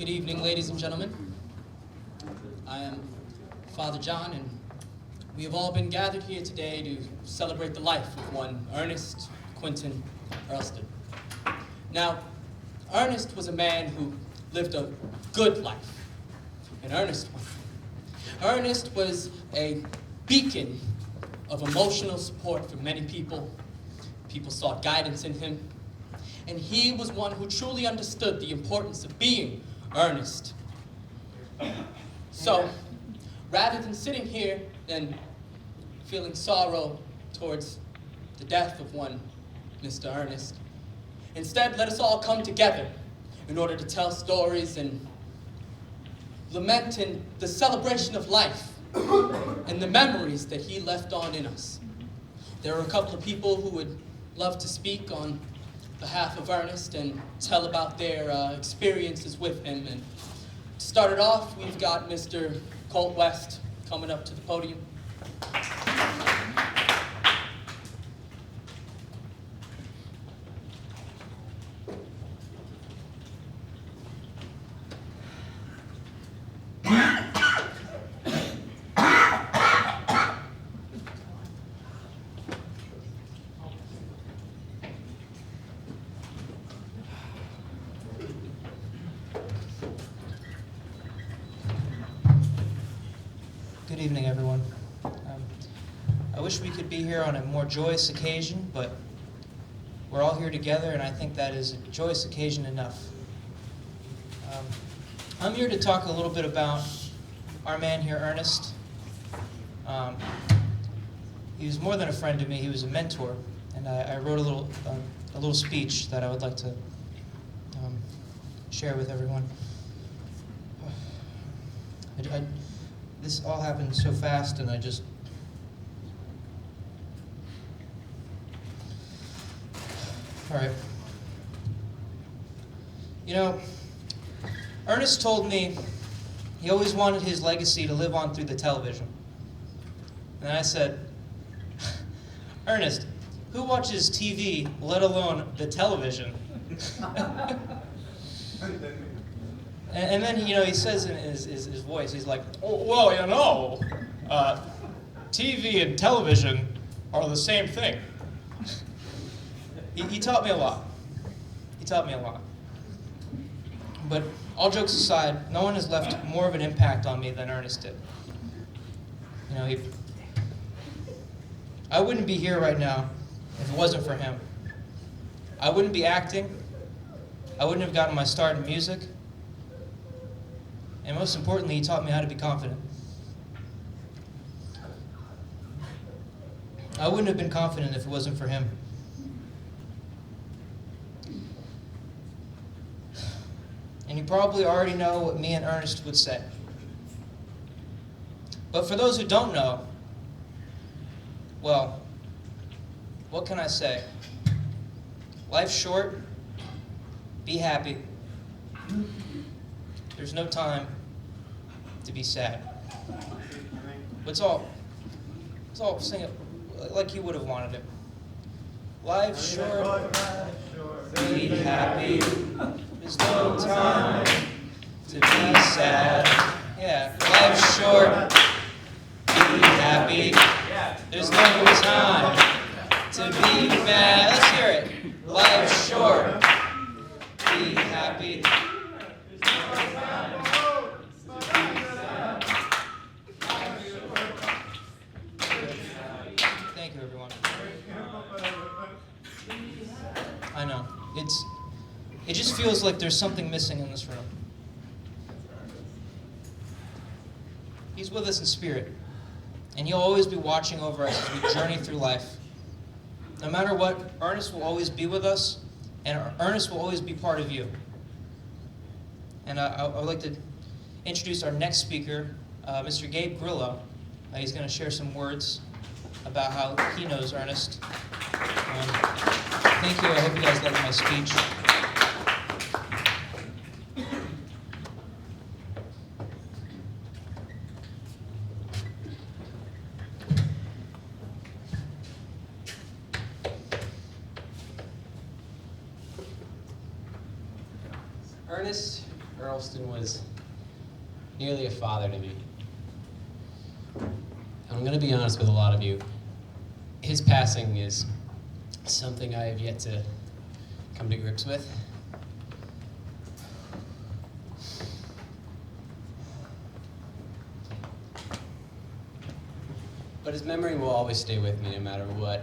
Good evening, ladies and gentlemen. I am Father John, and we have all been gathered here today to celebrate the life of one Ernest Quentin Earlston. Now, Ernest was a man who lived a good life, an earnest one. Ernest was a beacon of emotional support for many people. People sought guidance in him, and he was one who truly understood the importance of being earnest. So, rather than sitting here and feeling sorrow towards the death of one Mr. Earnest, instead let us all come together in order to tell stories and lament in the celebration of life and the memories that he left on in us. There are a couple of people who would love to speak on behalf of Earnest and tell about their experiences with him. And to start it off, we've got Mr. Colt West coming up to the podium. Good evening, everyone. I wish we could be here on a more joyous occasion, but we're all here together, and I think that is a joyous occasion enough. I'm here to talk a little bit about our man here, Earnest. He was more than a friend to me; he was a mentor, and I wrote a little speech that I would like to share with everyone. This all happened so fast, and I just... All right. You know, Ernest told me he always wanted his legacy to live on through the television. And I said, Ernest, who watches TV, let alone the television? And then, you know, he says in his voice, he's like, oh, well, you know, TV and television are the same thing. He taught me a lot. He taught me a lot. But all jokes aside, no one has left more of an impact on me than Ernest did. You know, I wouldn't be here right now if it wasn't for him. I wouldn't be acting. I wouldn't have gotten my start in music. And most importantly, he taught me how to be confident. I wouldn't have been confident if it wasn't for him. And you probably already know what me and Ernest would say. But for those who don't know, well, what can I say? Life's short. Be happy. There's no time to be sad. Let's all sing it like you would have wanted it. Life's short, be happy. There's no time to be sad. Yeah, life's short, be happy. There's no time to be mad. Let's hear it. Life's short, be happy. Thank you, everyone. I know. It just feels like there's something missing in this room. He's with us in spirit, and he'll always be watching over us as we journey through life. No matter what, Ernest will always be with us, and Ernest will always be part of you. And I would like to introduce our next speaker, Mr. Gabe Grillo. He's going to share some words about how he knows Ernest. Thank you. I hope you guys liked my speech. Ernest, Earlston was nearly a father to me. I'm going to be honest with a lot of you. His passing is something I have yet to come to grips with. But his memory will always stay with me no matter what.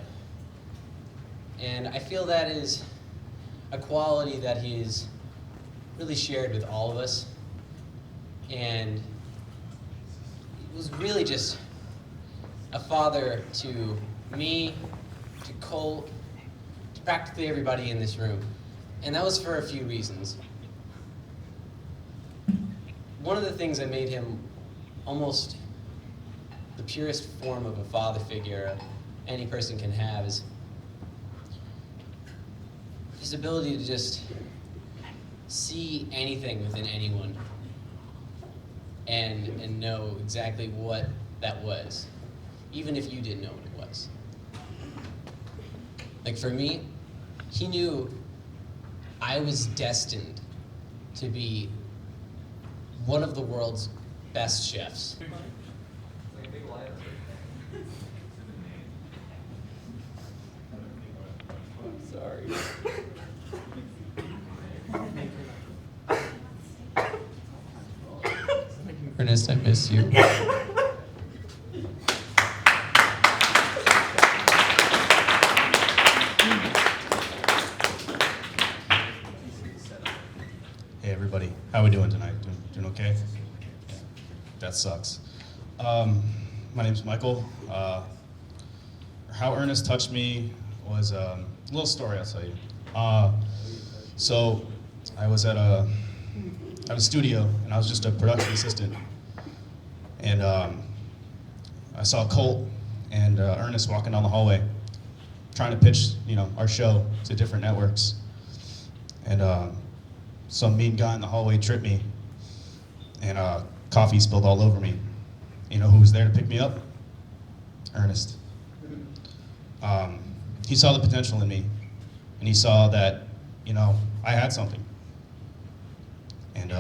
And I feel that is a quality that he has really shared with all of us. And he was really just a father to me, to Colt, to practically everybody in this room. And that was for a few reasons. One of the things that made him almost the purest form of a father figure any person can have is his ability to just see anything within anyone and know exactly what that was, even if you didn't know what it was. Like for me, he knew I was destined to be one of the world's best chefs. Sorry. Ernest, I miss you. Hey everybody, how we doing tonight? Doing okay? Yeah, that sucks. My name's Michael. How Ernest touched me was a little story I'll tell you. So I was at a studio and I was just a production assistant, and I saw Colt and Ernest walking down the hallway, trying to pitch, our show to different networks, and some mean guy in the hallway tripped me, and coffee spilled all over me. You know who was there to pick me up? Earnest. He saw the potential in me, and he saw that, I had something. And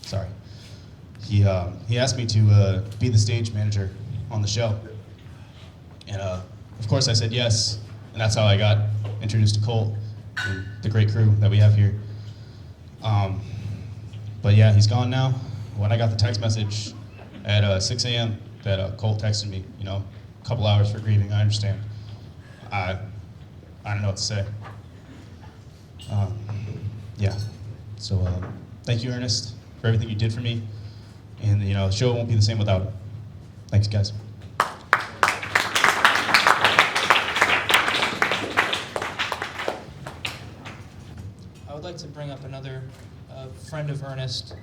sorry, he asked me to be the stage manager on the show, and of course I said yes, and that's how I got introduced to Colt and the great crew that we have here. But yeah, he's gone now. When I got the text message at 6 a.m. that Colt texted me, a couple hours for grieving, I understand. I don't know what to say. Yeah, so thank you, Ernest, for everything you did for me. And the show won't be the same without him. Thanks, guys. I would like to bring up another friend of Ernest.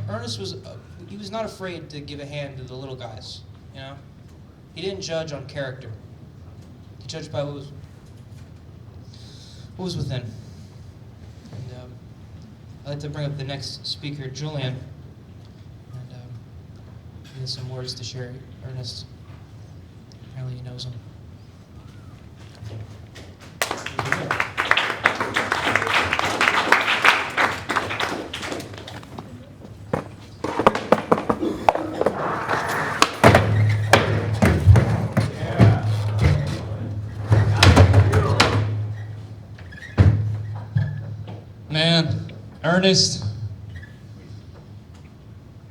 Ernest he was not afraid to give a hand to the little guys, He didn't judge on character. He judged by what was within. And I'd like to bring up the next speaker, Julian, and he has some words to share. Ernest, apparently he knows him. Man, Earnest,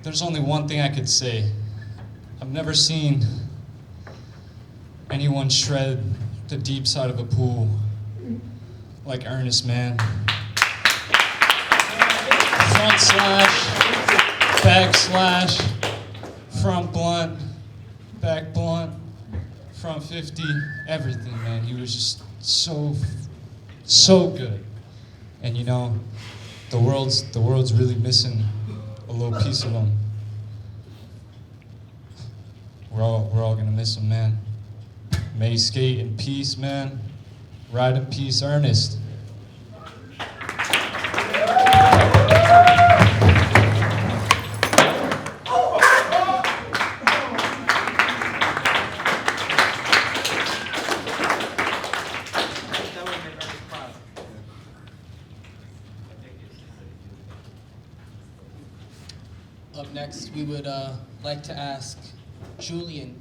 there's only one thing I could say. I've never seen anyone shred the deep side of a pool like Earnest, man. Front slash, back slash, front blunt, back blunt, front 50, everything, man. He was just so good. And the world's really missing a little piece of him. We're all gonna miss him, man. May he skate in peace, man. Ride in peace, Ernest. we would like to ask Julian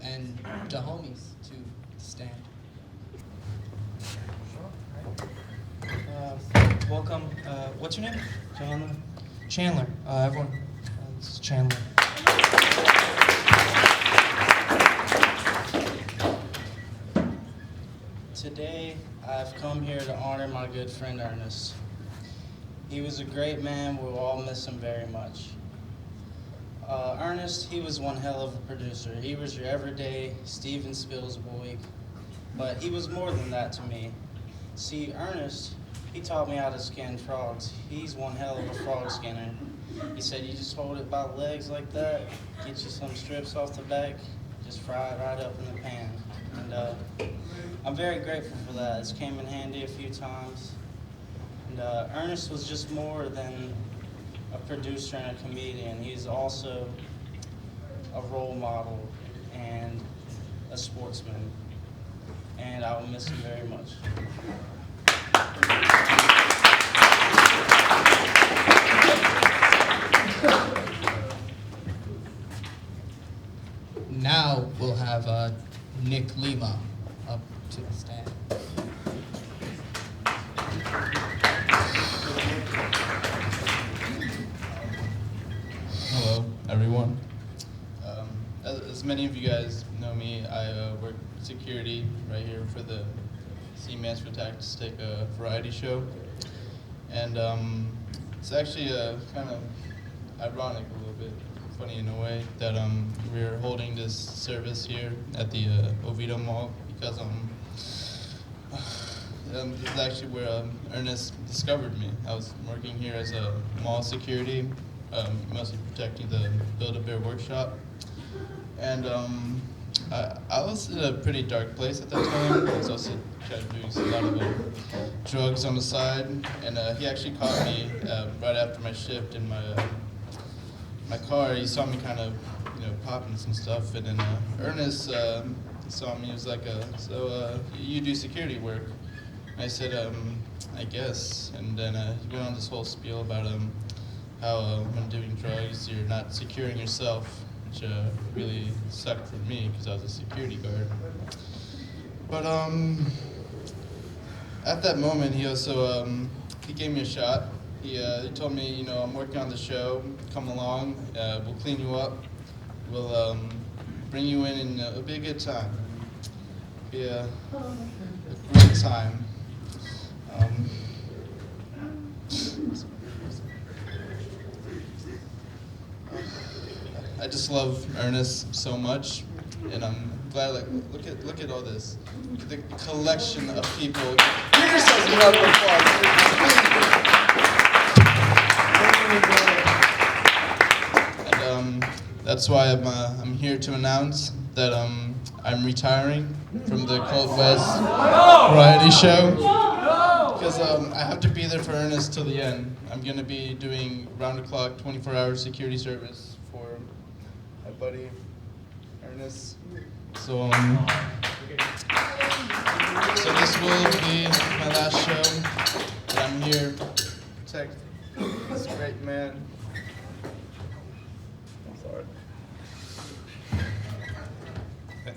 and the homies to stand. Welcome. What's your name? Chandler. Chandler. Everyone. This is Chandler. Today, I've come here to honor my good friend Ernest. He was a great man. We'll all miss him very much. Ernest, he was one hell of a producer. He was your everyday Steven Spielberg, but he was more than that to me. See, Ernest, he taught me how to skin frogs. He's one hell of a frog skinner. He said you just hold it by the legs like that, get you some strips off the back, just fry it right up in the pan. And I'm very grateful for that. It's came in handy a few times. And Ernest was just more than a producer and a comedian. He's also a role model and a sportsman. And I will miss him very much. Now we'll have Nick Lima up to the stand. Hello, everyone. As many of you guys know me, I work security right here for the Cman Tactics variety show. And it's actually kind of ironic a little bit, funny in a way, that we're holding this service here at the Oviedo Mall because this is actually where Ernest discovered me. I was working here as a mall security, mostly protecting the Build-A-Bear workshop. And I was in a pretty dark place at that time. I was also kind of doing a lot of drugs on the side. And he actually caught me right after my shift in my car. He saw me kind of, popping some stuff. And then Ernest saw me. He was like, so you do security work? I said, I guess. And then he went on this whole spiel about how when doing drugs, you're not securing yourself, which really sucked for me because I was a security guard. But at that moment, he also he gave me a shot. He told me, I'm working on the show. Come along. We'll clean you up. We'll bring you in, and it'll be a good time. It'll be a great time. I just love Ernest so much, and I'm glad. Look at all this. Look at the collection of people. Give yourselves a round of applause. And that's why I'm here to announce that I'm retiring from the Cold West variety show. Because I have to be there for Ernest till the end. I'm going to be doing round-the-clock, 24-hour security service for my buddy Ernest. So this will be my last show. And I'm here to protect this great man. I'm sorry.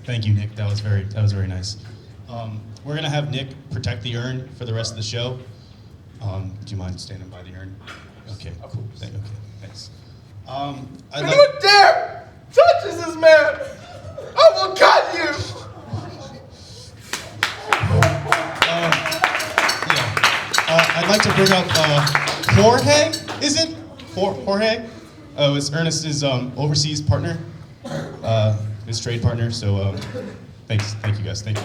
Thank you, Nick. That was very nice. We're gonna have Nick protect the urn for the rest of the show. Do you mind standing by the urn? Okay, cool. Okay, thanks. You dare touches this man! I will cut you! I'd like to bring up Jorge. Is it Jorge? Oh, it's Ernest's overseas partner, his trade partner. So thank you guys. Thank you.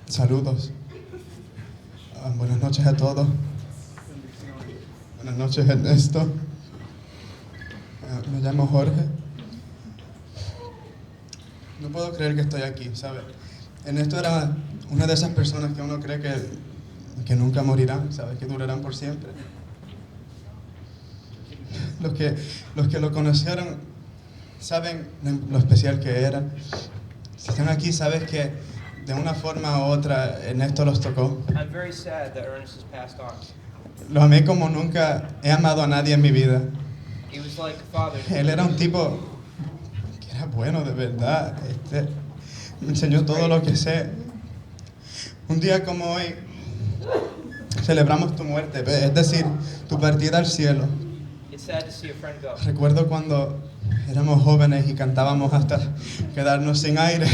Saludos. Buenas noches a todos. Buenas noches, Ernesto. Me llamo Jorge. No puedo creer que estoy aquí, ¿sabes? Ernesto era una de esas personas que uno cree que nunca morirán, ¿sabes? Que durarán por siempre. Los que lo conocieron saben lo especial que era. Si están aquí, sabes que de una forma u otra Ernesto los tocó. I'm very sad that Ernest has passed on. Lo amé como nunca he amado a nadie en mi vida. He was like a father. Él era un tipo que era bueno de verdad. Me enseñó todo lo que sé. Un día como hoy celebramos tu muerte, es decir, tu partida al cielo. It's sad to see a friend go. Recuerdo cuando éramos jóvenes y cantábamos hasta quedarnos sin aire.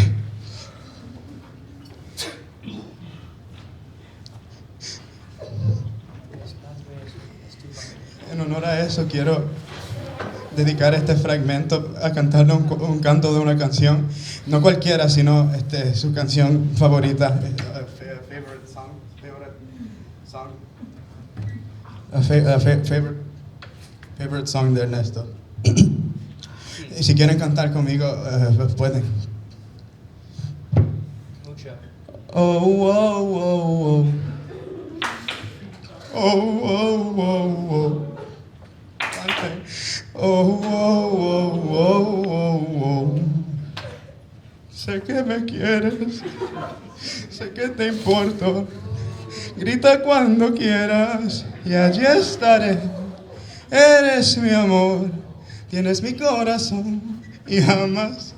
En honor a eso quiero dedicar este fragmento a cantarle un canto de una canción, no cualquiera, sino su canción favorita. Favorite song de Ernesto. Y si quieren cantar conmigo, pues pueden. Mucho. Oh, oh, oh, oh. Oh, oh, oh, oh. Cante. Oh, oh, oh, oh, oh, oh. Sé que me quieres, sé que te importo. Grita cuando quieras y allí estaré. Eres mi amor, tienes mi corazón y jamás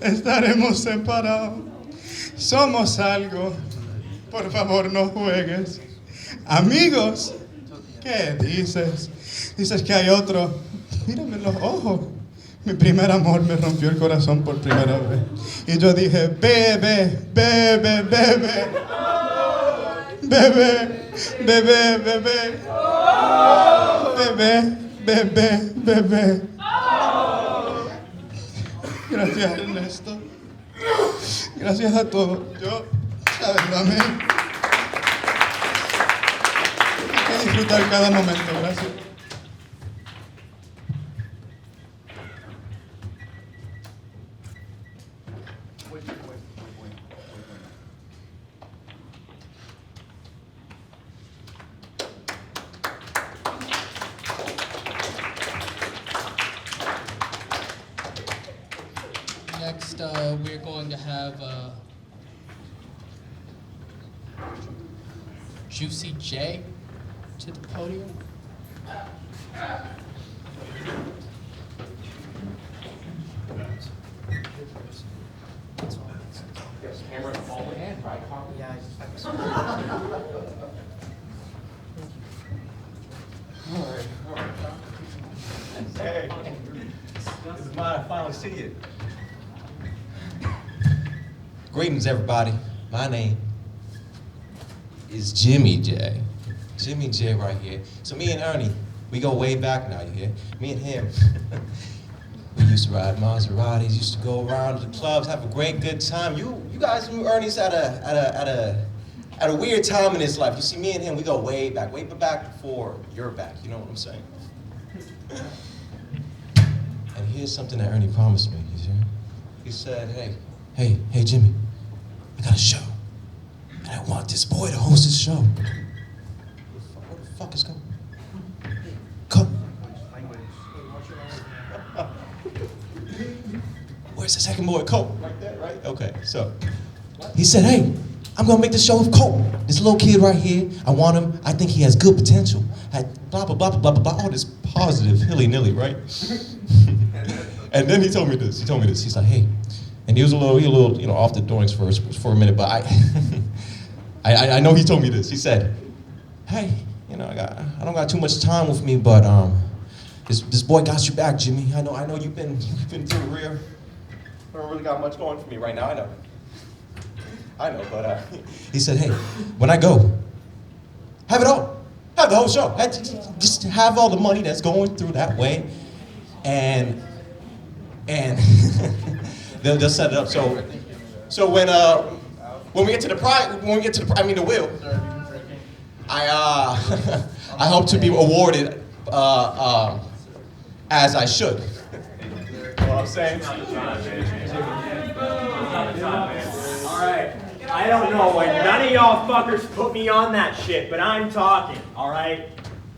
estaremos separados. Somos algo, por favor no juegues. Amigos, ¿qué dices? Dices que hay otro. Mírame en los ojos. Mi primer amor me rompió el corazón por primera vez. Y yo dije, bebé, bebé, bebé. Bebé, bebé, bebé. Bebé, bebé, bebé. Gracias, Ernesto. Gracias a todos. Yo, sabes, lo amé. Hay que disfrutar cada momento. Gracias. Next, we're going to have Juicy J to the podium. Hey, this is mine. I finally see you. Greetings, everybody. My name is Jimmy J. Jimmy J right here. So me and Ernie, we go way back now, you hear? Me and him, we used to ride Maseratis, used to go around to the clubs, have a great good time. You guys knew Ernie's at a weird time in his life. You see, me and him, we go way back before you're back. You know what I'm saying? And here's something that Ernie promised me. You see? He said, hey, Jimmy, I got a show, and I want this boy to host this show. What the fuck is going? Come. Where's the second boy, Cope? Right there, right? Okay, so he said, hey, I'm gonna make this show with Cope. This little kid right here, I want him, I think he has good potential. Blah, blah, blah, blah, blah, blah, all this positive hilly-nilly, right? And then he told me this, he's like, hey, and he was a little, off the doings for a minute, but I know he told me this. He said, hey, I don't got too much time with me, but this boy got you back, Jimmy. I know you've been through the rear. I don't really got much going for me right now. I know, but he said, hey, when I go, have it all. Have the whole show. Just have all the money that's going through that way, and they'll set it up. So when we get to the the wheel, I hope to be awarded as I should. You know what I'm saying? Alright, I don't know when none of y'all fuckers put me on that shit, but I'm talking, alright?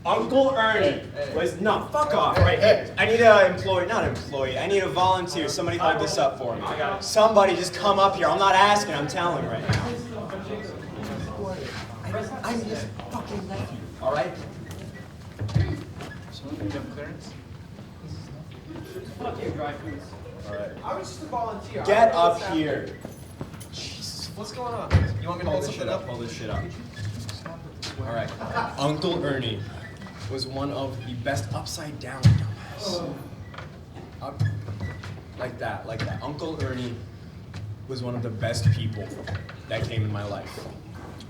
Uncle Ernie was no, fuck off, right? I need a employee, not employee. I need a volunteer. Somebody hold this up for me. Somebody just come up here. I'm not asking. I'm telling right now. I'm his fucking nephew. All right. Fuck you, dry foods. I was just a volunteer. Get up here. Jesus. What's going on? You want me to hold this shit up? Hold this shit up. All right. Uncle Ernie was one of the best upside down dumbass. Up, like that. Uncle Ernie was one of the best people that came in my life.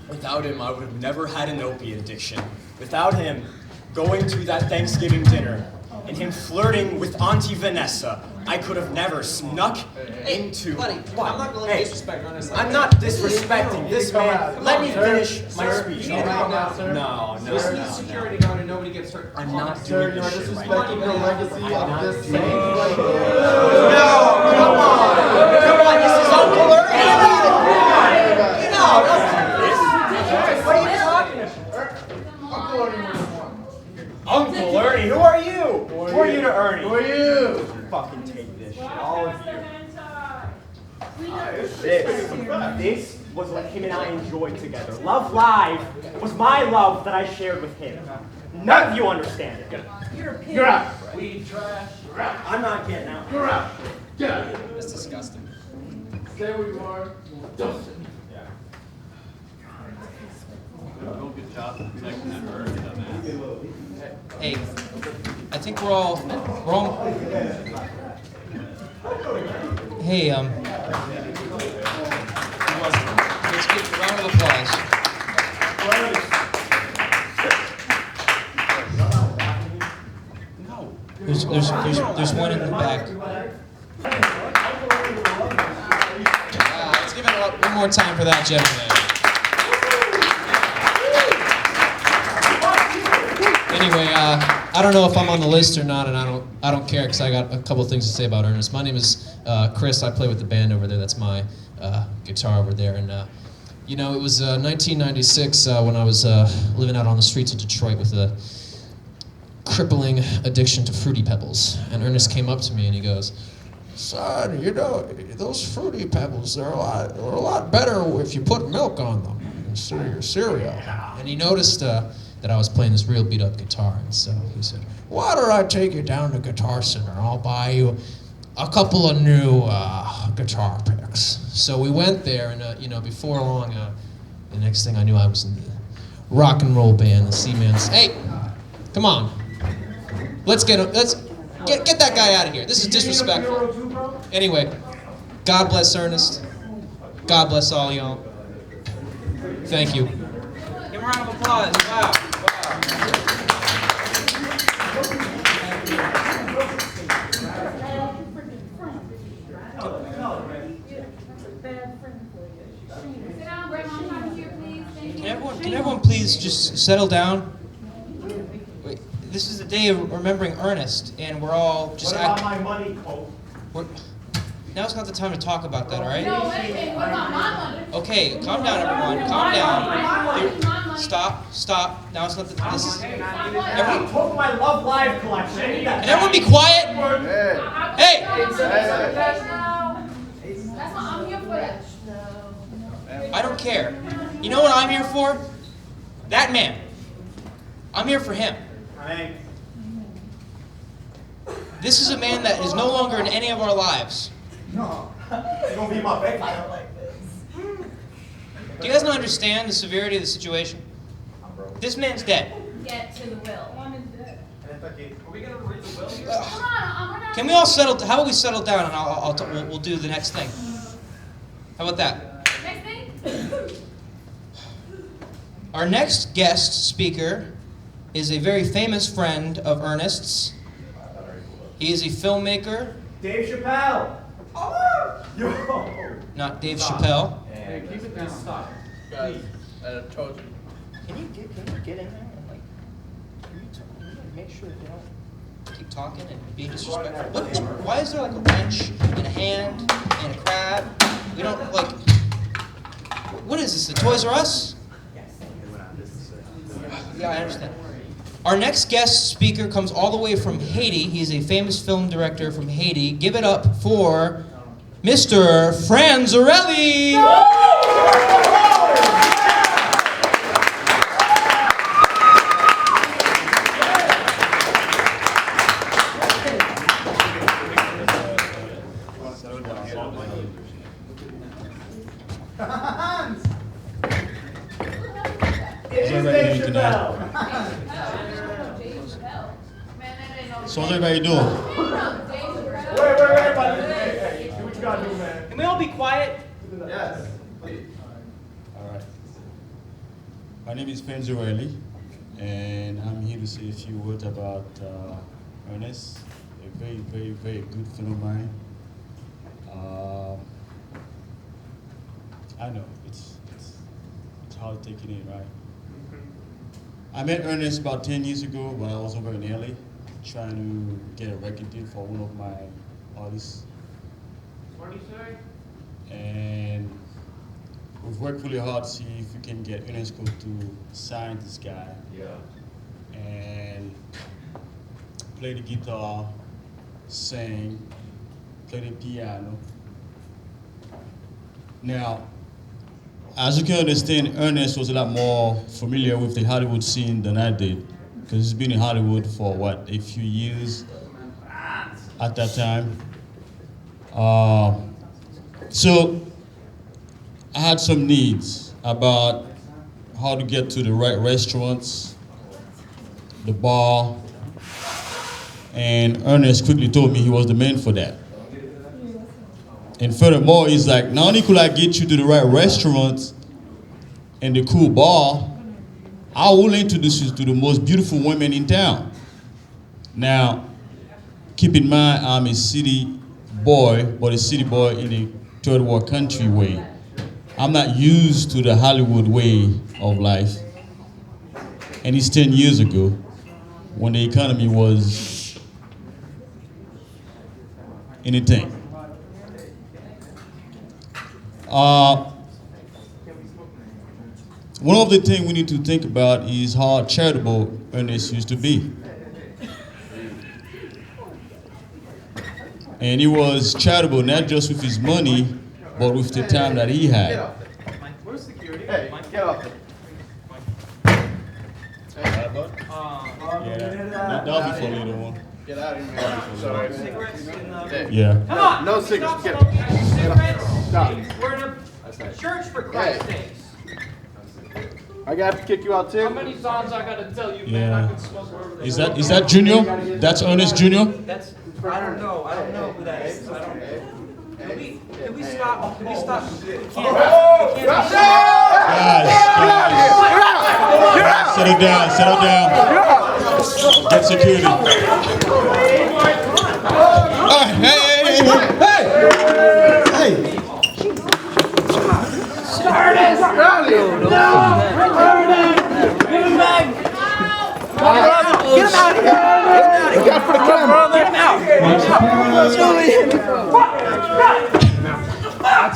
Without him, I would have never had an opiate addiction. Without him, going to that Thanksgiving dinner and him flirting with Auntie Vanessa, I could have never snuck into. Buddy, What? I'm not going to disrespect Ernest. I'm not disrespecting this man. Let me finish my speech. You need to calm down, sir. No. This is a security guard and nobody gets hurt. I'm not doing this shit right now. the legacy I'm not of this doing city. it. No, come on, this is Uncle Ernie. What are you talking about? Uncle Ernie, who are you? Who are you to Ernie? Who are you? Fucking take this shit, all of you. This was what him and I enjoyed together. Love Live was my love that I shared with him. None of you understand it. You're out. Weed trash. I'm not getting out. You're out. Get out. That's disgusting. Stay where you are. Don't sit. Good job protecting that bird, dumbass. Hey, I think we're all. Hey, let's give a round of applause. There's one in the back. Let's give it one more time for that gentleman. Anyway, I don't know if I'm on the list or not, and I don't care because I got a couple of things to say about Ernest. My name is Chris. I play with the band over there. That's my guitar over there, and you know, it was 1996 when I was living out on the streets of Detroit with a crippling addiction to Fruity Pebbles. And Ernest came up to me and he goes, "Son, you know, those Fruity Pebbles, they're a lot better if you put milk on them instead of your cereal." And he noticed that I was playing this real beat up guitar, and so he said, "Why don't I take you down to Guitar Center? I'll buy you a couple of new guitar picks." So we went there, and you know, before long, the next thing I knew, I was in the rock and roll band, the Cman. Hey, come on, let's get that guy out of here. This is disrespectful. Anyway, God bless Ernest. God bless all y'all. Thank you. Give him a round of applause. Wow. Can everyone please just settle down? Wait, this is the day of remembering Ernest, and we're all just What about my money, Cole? Now's not the time to talk about that, all right? No, wait, what about my money? Okay, calm down, everyone. Calm down. Stop. Now it's not the. This is. I took my Love Live collection. Can everyone be quiet? Hey! That's what I'm here for. That. I don't care. You know what I'm here for? That man. I'm here for him. This is a man that is no longer in any of our lives. No. You're gonna be my baby. I don't like this. Do you guys not understand the severity of the situation? This man's dead. Get to the will. Are we going to read the will here? Come on, Can we all settle? How about we settle down and we'll do the next thing? How about that? Next thing? Our next guest speaker is a very famous friend of Ernest's. He is a filmmaker. Dave Chappelle. Oh, yo. Not Dave Chappelle. Hey, keep it down. Stop. Guys, I told you. Can you get in there and like make sure they don't keep talking and be disrespectful? Why is there like a wrench and a hand and a crab? We don't like. What is this? The Toys R Us? Yeah, I understand. Our next guest speaker comes all the way from Haiti. He's a famous film director from Haiti. Give it up for Mr. Franzarelli. So how's everybody doing? Wait, buddy. Hey, do what you gotta do, man. Can we all be quiet? Yes, please. All right. My name is Franzarelli, and I'm here to say a few words about Earnest, a very, very, very good friend of mine. I know it's hard taking it, right? I met Earnest about 10 years ago when I was over in LA, trying to get a record deal for one of my artists. What do you say? And we've worked really hard to see if we can get UNESCO to sign this guy. Yeah. And play the guitar, sing, play the piano. Now, as you can understand, Earnest was a lot more familiar with the Hollywood scene than I did, because he's been in Hollywood for what, a few years at that time. So I had some needs about how to get to the right restaurants, the bar, and Earnest quickly told me he was the man for that. And furthermore, he's like, not only could I get you to the right restaurants and the cool bar, I will introduce you to the most beautiful women in town. Now, keep in mind, I'm a city boy, but a city boy in a third world country way. I'm not used to the Hollywood way of life. And it's 10 years ago when the economy was in a tank. One of the things we need to think about is how charitable Earnest used to be. And he was charitable not just with his money, but with the time that he had. Where's security? Hey, get off it. Yeah, that'll be for later on. Get out of here, man. Sorry. Cigarettes in the... Yeah. Come on! No cigarettes. Get cigarettes. Stop. We're in a church, for Christ's sakes. I got to kick you out too. How many songs I gotta tell you, man? I can smoke wherever. Is that Junior? That's Earnest Junior? That's, I don't know who that is. I don't know. Can we stop? Can we stop? Guys, settle down. Get security. All right, hey. Ernest! Get him back! Get him out of here! Get him out for the camera! Get him out!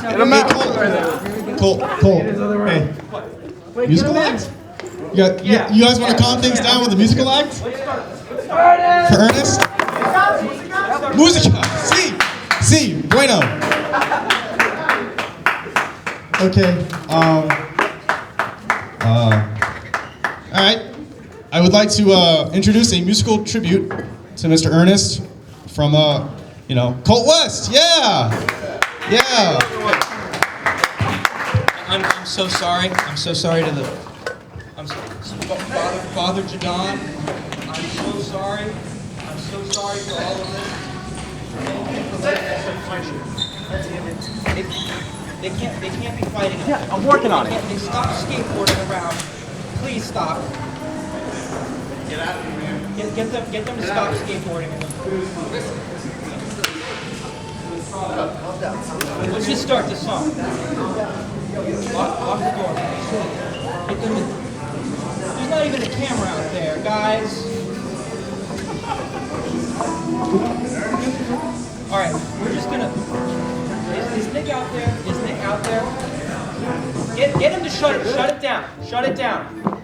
Get him out! Cole. Hey. Musical act? You guys want to calm things down with the musical act? For Earnest? Musica! Si! Bueno! Okay. All right. I would like to introduce a musical tribute to Mr. Earnest from, Colt West. Yeah. I'm so sorry. I'm so sorry to the. Father Jadon. I'm so sorry. I'm so sorry for all of this. They can't be fighting. Yeah, I'm working on it. They stop skateboarding around. Please stop. Get out of here, man. Get them to stop skateboarding. Let's just start the song. Lock the door. Get them to, there's not even a camera out there, guys. All right, we're just gonna. Is Nick out there? Is Nick out there? Get him to shut it down. Shut it down.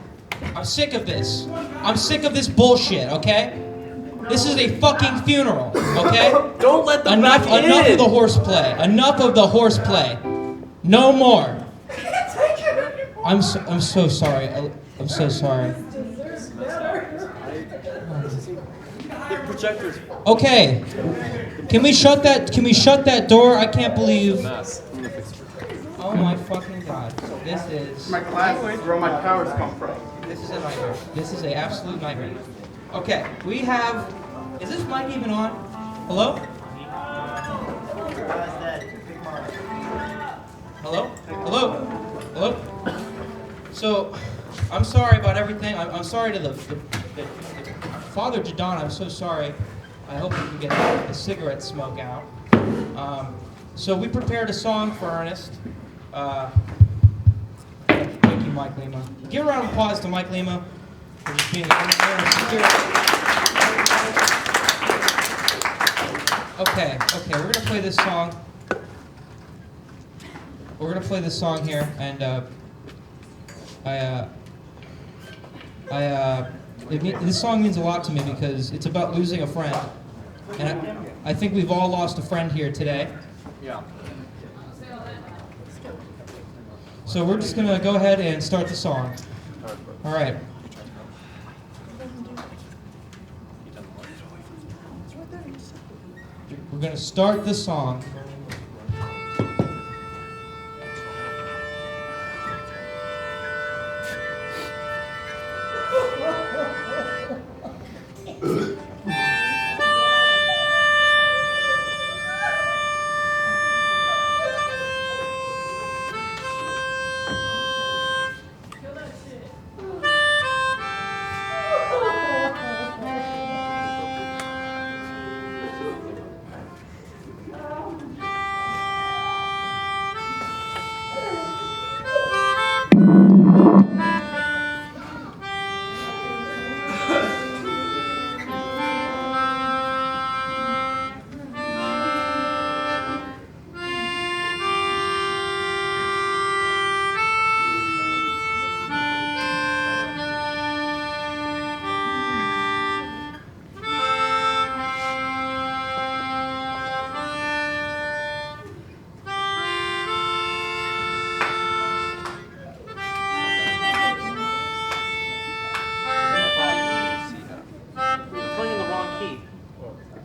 All I'm sick of this. I'm sick of this bullshit, okay? This is a fucking funeral, okay? Don't let them Enough, back enough in. of the horseplay. Enough of the horseplay. No more. I'm so sorry. I'm so sorry. The projectors. Okay. Can we shut that door? I can't believe. Mess. I'm gonna fix it. Oh my fucking god. This is My glasses, where all my powers come from. this is a nightmare. This is an absolute nightmare. Okay, we have. Is this mic even on? Hello? Hello? Hello? Hello? So, I'm sorry about everything. I'm sorry to the Father Jadon. I'm so sorry. I hope we can get the cigarette smoke out. So we prepared a song for Earnest. Thank you, Mike Lima. Give a round of applause to Mike Lima for just being Okay, we're gonna play this song. We're gonna play this song here, and this song means a lot to me because it's about losing a friend, and I think we've all lost a friend here today. Yeah. So we're just gonna go ahead and start the song. All right. We're gonna start the song.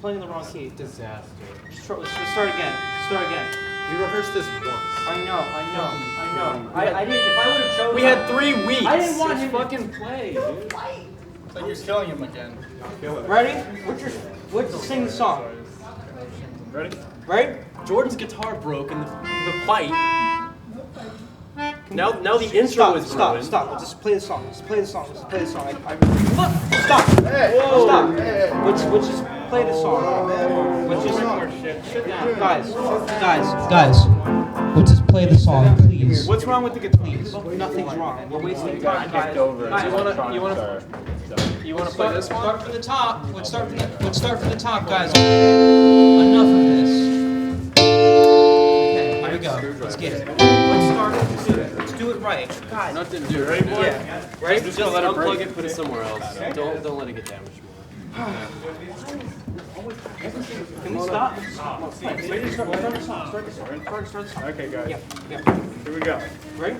Playing the wrong key. Disaster. Let's start again. We rehearsed this once. I know. I didn't. If I would have chosen. We had 3 weeks. I didn't want Just him fucking play, dude. to Like you're killing him again. Ready? Let's sing the song. Ready? Right? Jordan's guitar broke in the fight. Now the intro is ruined. Stop. Let's just play the song. Look! Stop! Stop! Let's just play the song. Let's just sit down. Guys. Let's just play the song, please. What's wrong with the guitar? Nothing's wrong. We're wasting time, guys. You wanna play this one? Start from the top. Let's start from the top, guys. Enough of this. Okay, here we go. Let's get it. Let's do it right, guys. Nothing to do. Ready, boy? Yeah. Right? Just let it unplug it, put it somewhere else. Don't let it get damaged more. Can we stop? Start the song. Okay, guys. Yeah. Here we go. Ready?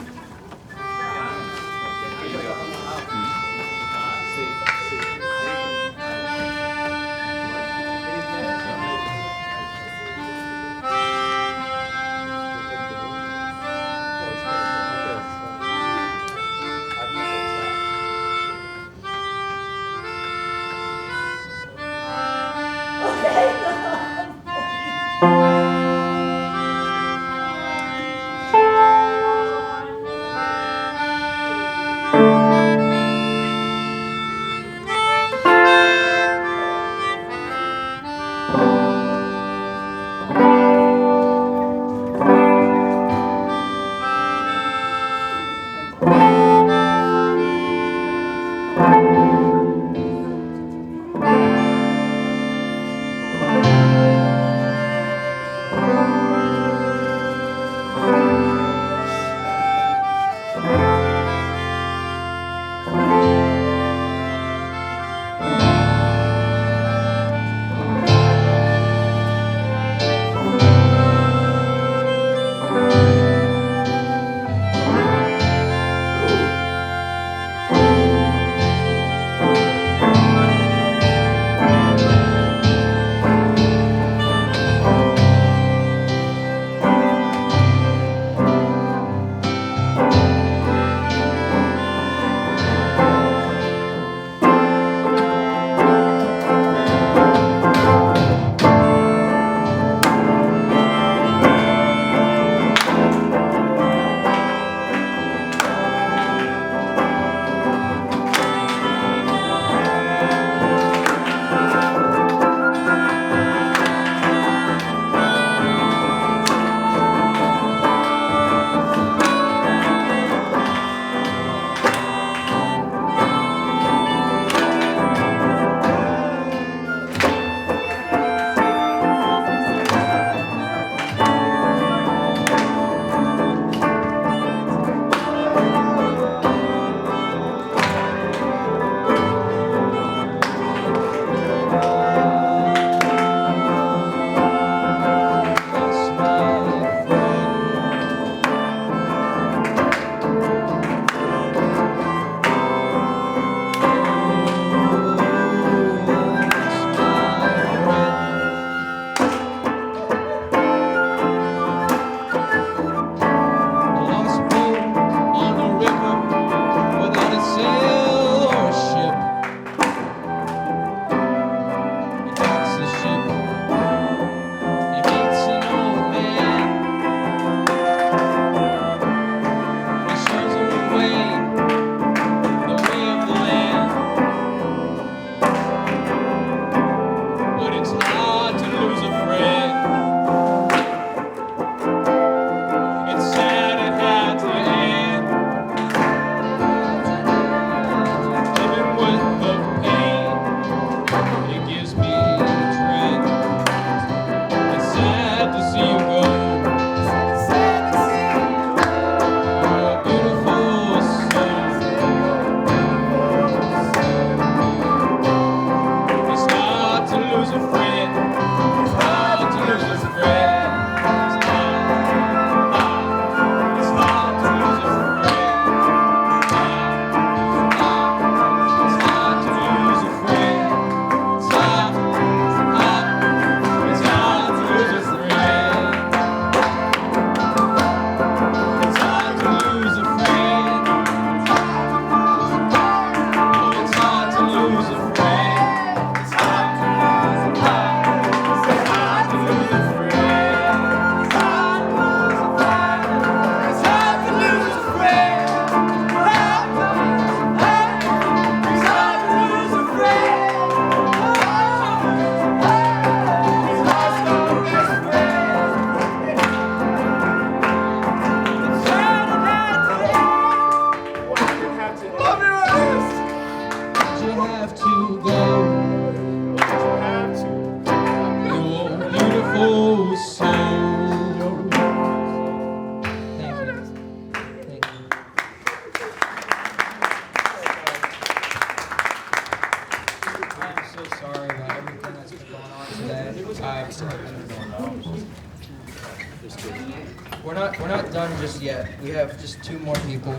done just yet. We have just 2 more people.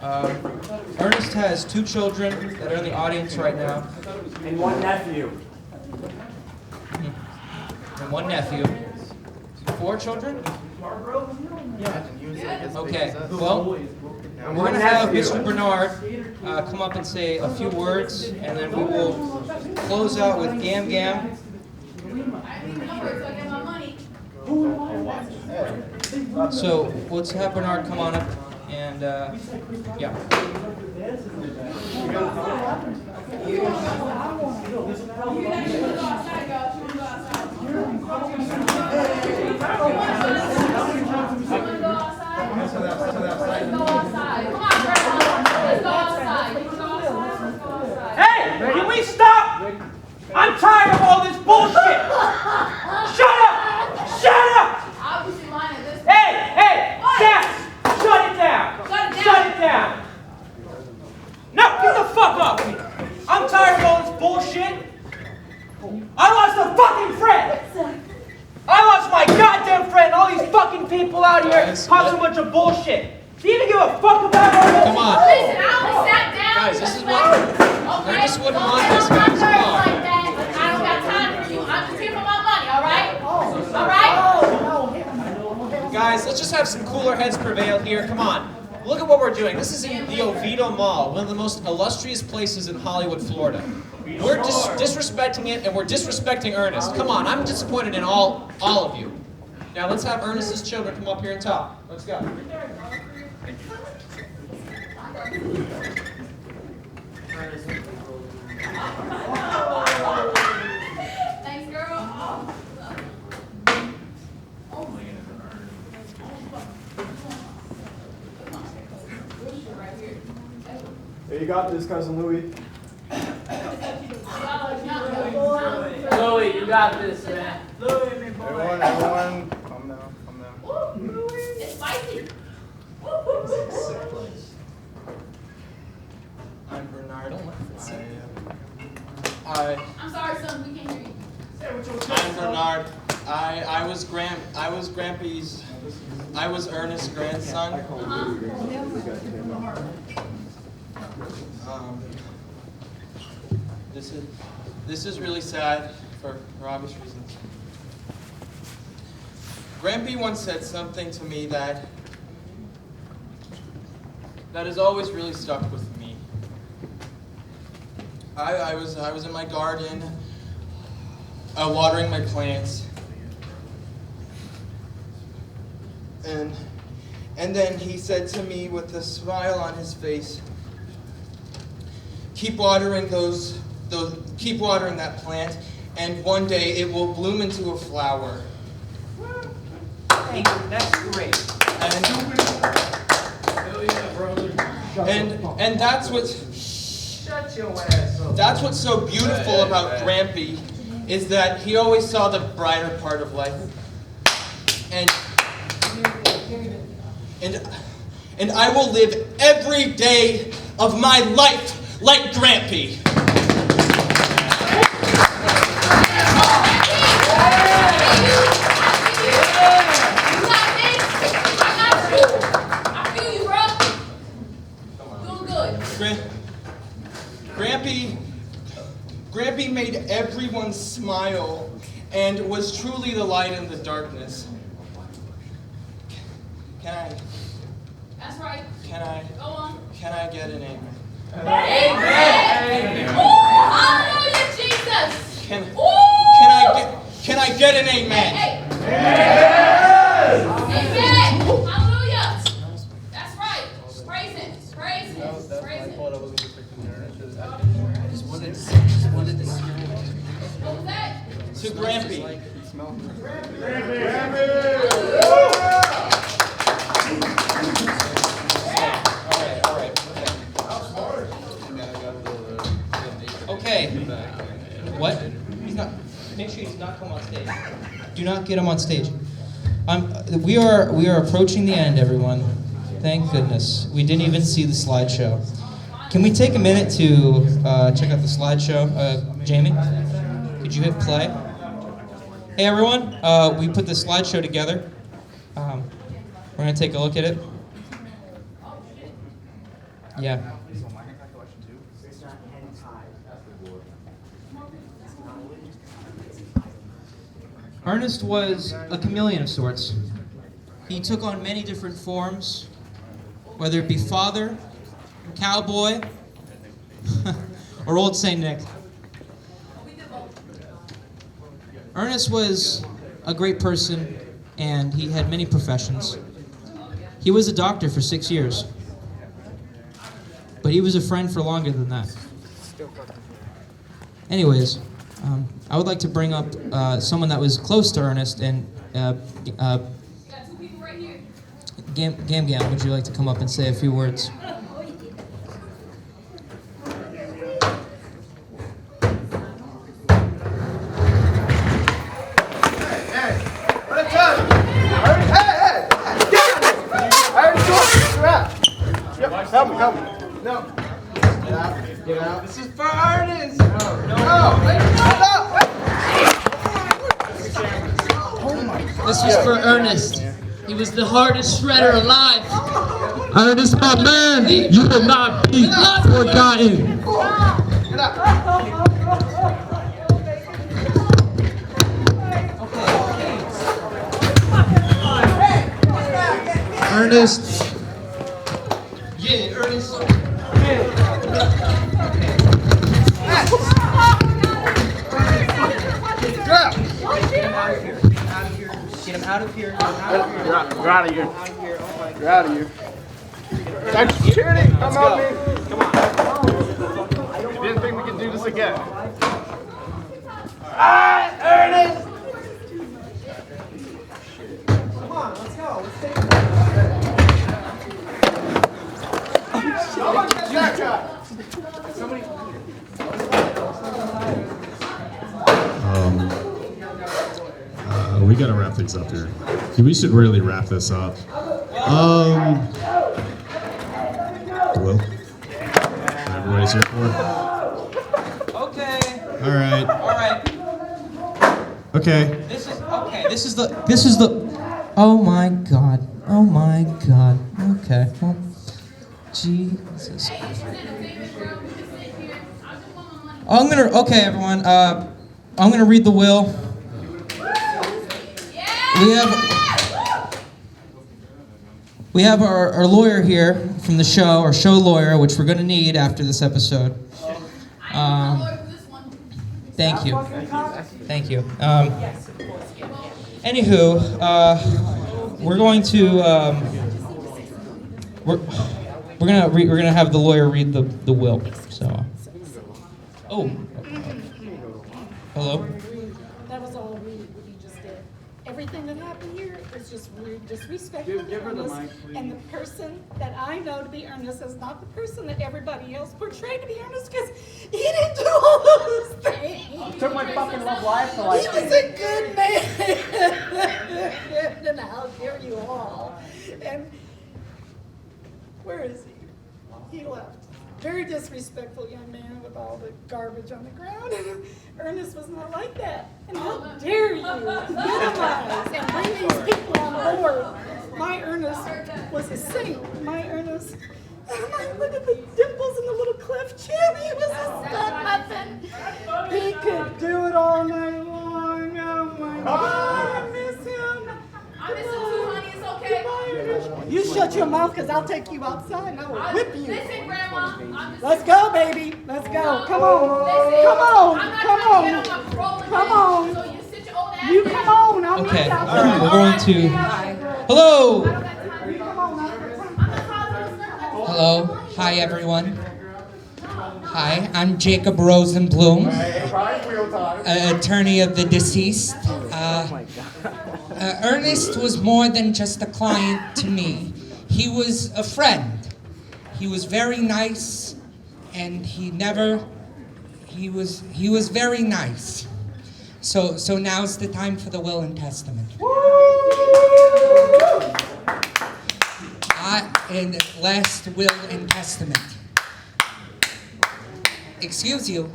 Ernest has 2 children that are in the audience right now. And 1 nephew. And 1 nephew. 4 children? Okay, well, we're going to have Mr. Bernard come up and say a few words, and then we will close out with Gam Gam. So let's have Bernard come on up, and yeah. Hey, can we stop? I'm tired of all this bullshit. Shut up! Shut up! Hey, Sass, shut it down. Shut it down. No, get the fuck off me. I'm tired of all this bullshit. I lost a fucking friend. I lost my goddamn friend. All these fucking people out here talking a bunch of bullshit. Do you even give a fuck about all this? Come on. Listen, I only sat down. Guys, this is what I just wouldn't want this, guys. Come on. Like that. I don't got time for you. I'm just here for my money, all right? All right? Guys, let's just have some cooler heads prevail here. Come on. Look at what we're doing. This is in the Oviedo Mall, one of the most illustrious places in Hollywood, Florida. We're disrespecting it, and we're disrespecting Ernest. Come on, I'm disappointed in all of you. Now let's have Ernest's children come up here and talk. Let's go. Thanks, girl. Hey, you got this, cousin Louie. Louie, you got this, man. Everyone, calm down. It's spicy. I'm Bernard. I'm sorry, son. We can't hear you. I'm Bernard. I was Ernest's grandson. This is really sad for obvious reasons. Grampy once said something to me that has always really stuck with me. I was in my garden, watering my plants, and then he said to me with a smile on his face, "Keep watering keep watering that plant, and one day it will bloom into a flower." Thank you. That's great. And that's what's so beautiful about Grampy, is that he always saw the brighter part of life. And I will live every day of my life like Grampy. Grampy made everyone smile and was truly the light in the darkness. That's right. Go on. Can I get an amen? Amen. Hallelujah, Jesus. Can I get an amen? Amen. Hallelujah. That's right. Praise Him. Praise Him. Praise Him. What was that? To Grampy. Okay. What? He's not. Make sure he does not come on stage. Do not get him on stage. We are approaching the end, everyone. Thank goodness. We didn't even see the slideshow. Can we take a minute to check out the slideshow? Jamie, could you hit play? Hey everyone, we put the slideshow together. We're gonna take a look at it. Yeah. Ernest was a chameleon of sorts. He took on many different forms, whether it be father, cowboy, or old Saint Nick. Ernest was a great person, and he had many professions. He was a doctor for 6 years, but he was a friend for longer than that. Anyways, I would like to bring up someone that was close to Ernest, and Gam Gam, would you like to come up and say a few words? Help me. No. Get out. This is for Ernest! This was for Ernest. He was the hardest shredder alive. Ernest, my man, you will not be forgotten. Ernest. Yeah, Ernest. Get him out of here. You're out of here. You're out of here. Security, come on, me. Come on. You didn't think we could do this again. Ernest! Come on, let's go. Let's take it. Someone get that guy. Somebody. We gotta wrap things up here. We should really wrap this up. Will? Everybody's here for? Okay. All right. All right. Okay. This is the. Oh my God. Oh my God. Okay. Well, Jesus. Okay, everyone. I'm gonna read the will. We have our lawyer here from the show, our show lawyer, which we're going to need after this episode. Thank you. Thank you. Anywho, we're going to we're gonna have the lawyer read the will. So. Oh. Hello. That was all we just did. Everything that happened here is just rude, disrespectful to Ernest. And the person that I know to be Ernest is not the person that everybody else portrayed to be Ernest, because he didn't do all those things. Took my fucking love life to life. He was a good man. And how dare you all. And where is he? He left. Very disrespectful young man with all the garbage on the ground. And Ernest was not like that. And how dare you minimize and bring these people on board. My Ernest was a saint. My Ernest, look at the dimples and the little cleft chin. He was a stud muffin. He could do it all night long. Oh my God, I miss him. I miss him too, honey. It's okay. You shut your mouth, because I'll take you outside and I will whip you. Listen, Grandma. Let's go, baby. Let's go. Come on. Listen, Come on. I'm not Come trying on. to get on my parole Come on. So you sit your old ass You down. come on. I'm Okay. not All right. We're going to. Hello. Hello. Hi, everyone. Hi, I'm Jacob Rosenblum, attorney of the deceased. Ernest was more than just a client to me. He was a friend. He was very nice, and he was very nice. So now's the time for the will and testament. And last will and testament. Excuse you.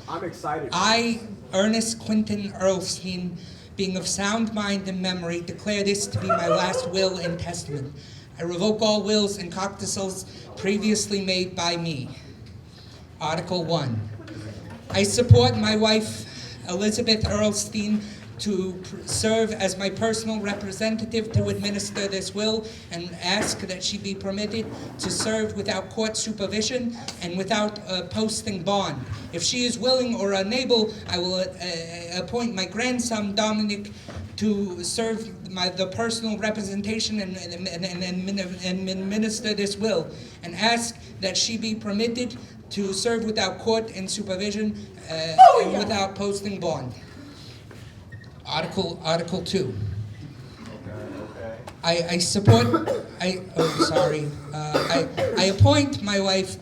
I'm excited. I, Ernest Quinton Earlstein, being of sound mind and memory, declare this to be my last will and testament. I revoke all wills and codicils previously made by me. Article 1. I support my wife, Elizabeth Earlstein, to serve as my personal representative to administer this will and ask that she be permitted to serve without court supervision and without posting bond. If she is willing or unable, I will appoint my grandson Dominic to serve the personal representation and administer this will, and ask that she be permitted to serve without court and supervision and without posting bond. Article 2. I appoint my wife,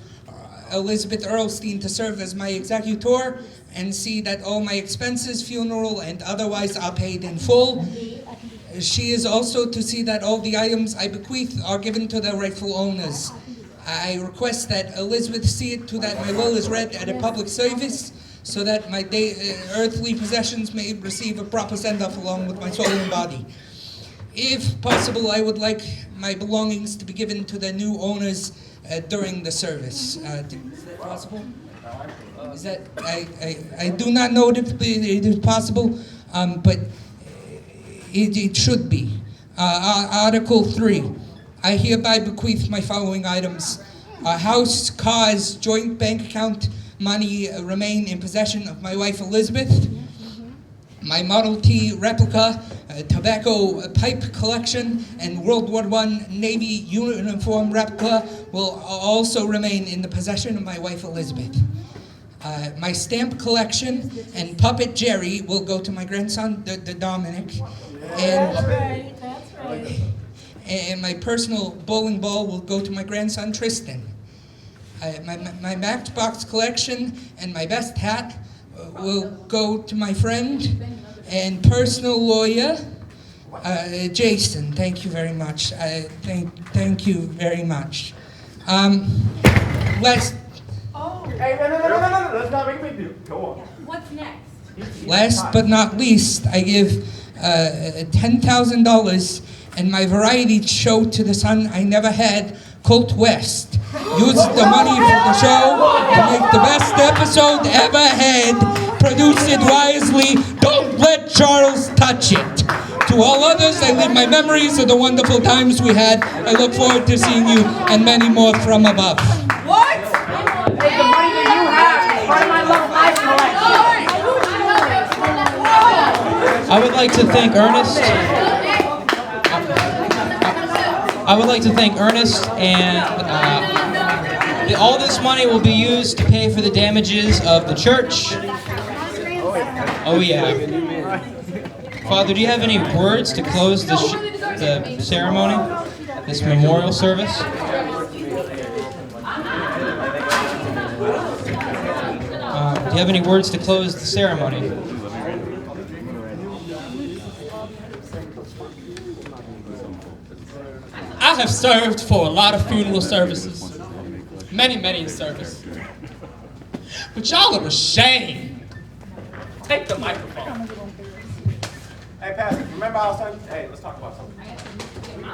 Elizabeth Earlstein, to serve as my executor and see that all my expenses, funeral and otherwise, are paid in full. She is also to see that all the items I bequeath are given to the rightful owners. I request that Elizabeth see it to that my will is read at a public service, so that my earthly possessions may receive a proper send-off along with my soul and body. If possible, I would like my belongings to be given to the new owners during the service. Is that possible? Is that I do not know if it is possible, but it should be. Article 3. I hereby bequeath my following items: a house, cars, joint bank account, money remain in possession of my wife Elizabeth. My Model T replica, tobacco pipe collection, and World War I Navy uniform replica will also remain in the possession of my wife Elizabeth. My stamp collection and puppet Jerry will go to my grandson, the Dominic. And, that's right. And my personal bowling ball will go to my grandson Tristan. My Matchbox collection and my best hat will go to my friend and personal lawyer, Jason. Thank you very much. Thank you very much. Hey, no. Let's not make a big deal. Go on. What's next? Last but not least, I give $10,000 and my variety show to the son I never had, Colt West. Use the money for the show to make the best episode ever had. Produce it wisely. Don't let Charles touch it. To all others, I leave my memories of the wonderful times we had. I look forward to seeing you and many more from above. What? Hey, the money that you have is part of my Love Life collection. I would like to thank Earnest. I would like to thank Earnest, and all this money will be used to pay for the damages of the church. Oh yeah. Father, do you have any words to close the ceremony, this memorial service? Do you have any words to close the ceremony? I have served for a lot of funeral services. Many services. But y'all are ashamed. Take the microphone. Hey, Pastor, remember I was telling you? Hey, let's talk about something.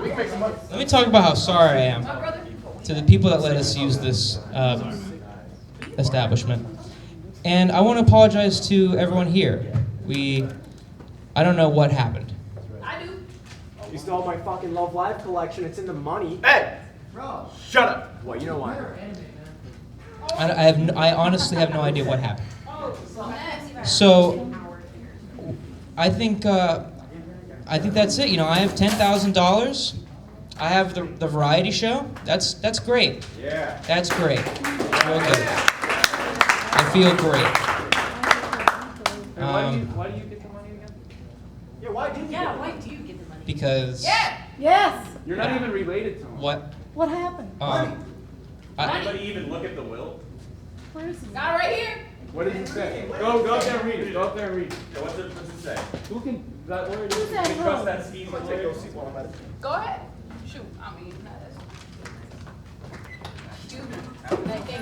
We make some money. Let me talk about how sorry I am to the people that let us use this establishment. And I want to apologize to everyone here. I don't know what happened. I do. You stole my fucking Love Life collection. It's in the money. Hey! Bro. Shut up. Well, you know why. I honestly have no idea what happened. So, I think that's it. You know, I have $10,000. I have the variety show. That's great. Yeah. That's great. Real good. I feel great. Why do you get the money again? Yeah, why do you get the money? Because. Yeah. Yes. You're not even related to him. What? What happened? Anybody even look at the will? Where is he? Got it right here. What does it say? Go up there and read it. Go up there and read it. What's it say? Who can, that lawyer, Who's that can from? trust that scheme? Take those seats while I'm at it. Go ahead. Shoot. I mean, thank you.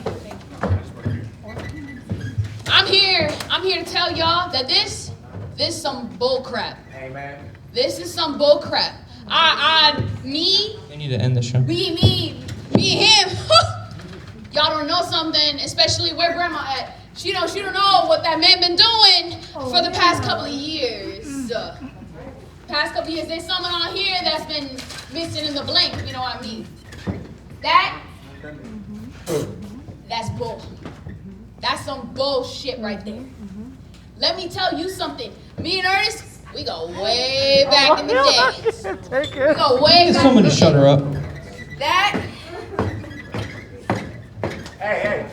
I'm here to tell y'all that this some bull crap. This is some bull crap. Me, We need to end the show. me and him. Y'all don't know something, especially where grandma at. She don't know what that man been doing for the past couple of years. Past couple of years, there's someone on here that's been missing in the blank, you know what I mean? That's bull. That's some bullshit right there. Let me tell you something. Me and Ernest, we go way back in the days. We go way Get back someone in to the shut her up. That. Hey,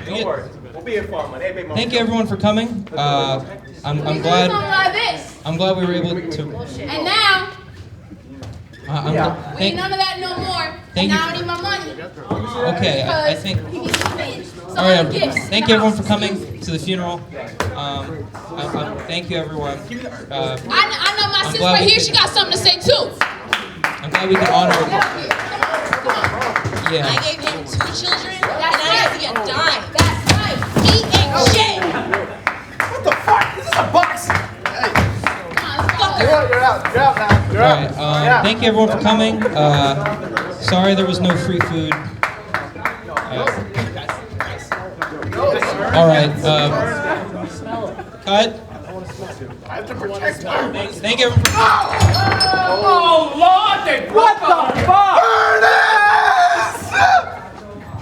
don't worry. We'll be here for a minute. Hey, big mama. Thank you everyone for coming. I'm We do glad. something like this. I'm glad we were able to. And now, we Thank, ain't none of that no more. Thank And you. now I need my money. okay, I Because think. he needs to finish. Some All right. of the gifts Thank in you the everyone for house. coming to the funeral. Thank you everyone. I know my I'm sis glad right we here. could- She got something to say too. I'm glad we could honor. Get up here. Come on. Yeah. I gave him 2 children, That's and I right. have to get a dime. That's right. He ain't shit. What the fuck? This is a box. You're out. You're out now. You're All out. right. Thank you everyone for coming. Sorry there was no free food. All right. Cut. I have to protect her. Thank you everyone for Oh, Lord, what the fuck?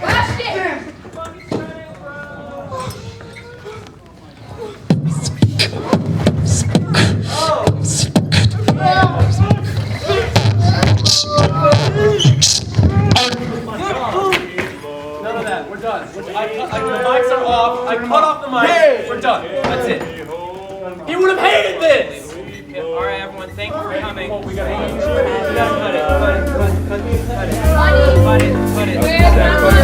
Watch it. None of that. We're done. The mics are off. I cut off the mic. We're done. That's it. He would have hated this. All right, everyone. Thank you for coming. We gotta cut it. Cut it. Money. Cut it. Where's my money?